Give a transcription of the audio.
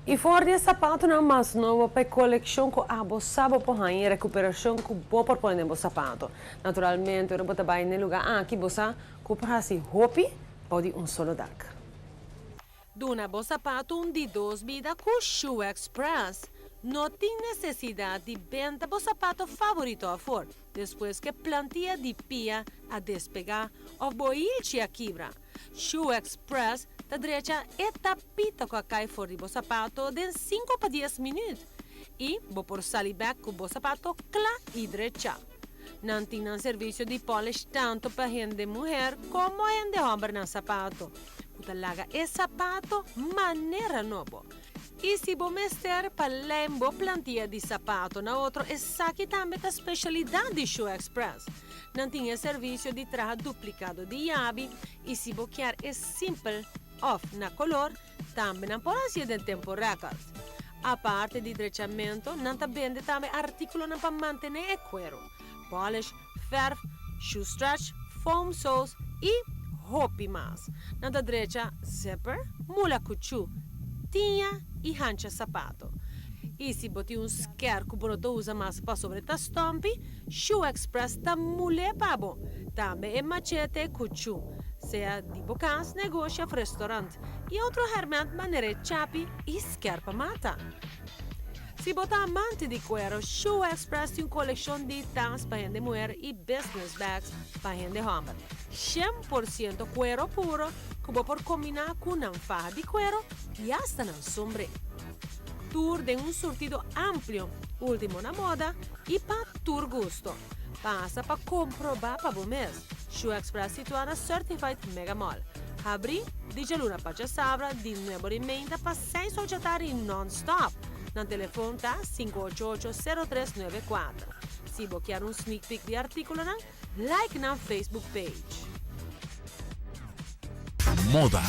E fora de sapato não mais novo para coleção com a bossaba por aí recuperação com boa por pôr no sapato. Naturalmente, eu vou trabalhar no lugar aqui bossa comprar assim roupa pode solo dag. Duna bo sapato de 2 vida com Shoe Express. Não tem necessidade de vender o sapato favorito a fora, depois que plantia de pia a despegar ou boilche a quebra. Shoe Express da direita etapita com a cai fora do sapato de 5 para 10 minutos. E vou por sair back com o sapato clá e direita. Não tem serviço de polish tanto para gente mulher como gente homem no sapato. Utalaga e sapato maneira novo. E se você mester para lembo plantia de sapato na outro, essa aqui também é a especialidade de Shoe Express. Não tem serviço de traje duplicado de chave e se você quer é simples off na color, também não pode ser de tempo recorde. A parte de trechamento, não vende também artículo para manter o cuero. Polish, verf, shoe stretch, foam soles e roupa mais. Na direita, zipper, mula cuchu, tinha e hancha sapato. E se bote scare que você usa mais para sobre a stompi, Shoe Express tá mulher pabo. Também é machete cuchu, seja de bocas, negócio, restaurante. E outro hermente maneira chapi e scarpa mata. Se botar amante de cuero, Shoe Express tem uma coleção de tans para gente mulher e business bags para gente homem. 100% cuero puro, que você pode combinar com uma faja de cuero e hasta na sombre. Tour de surtido amplio, último na moda e para tu gusto. Passa para comprovar para você mesmo. Shoe Express situada Certified Mega Mall. Abri de luna para sabra de nuevo de menta para 6 e non-stop. No telefone tá 588-0394. Se você quer sneak peek de artículo, like na Facebook page. Moda.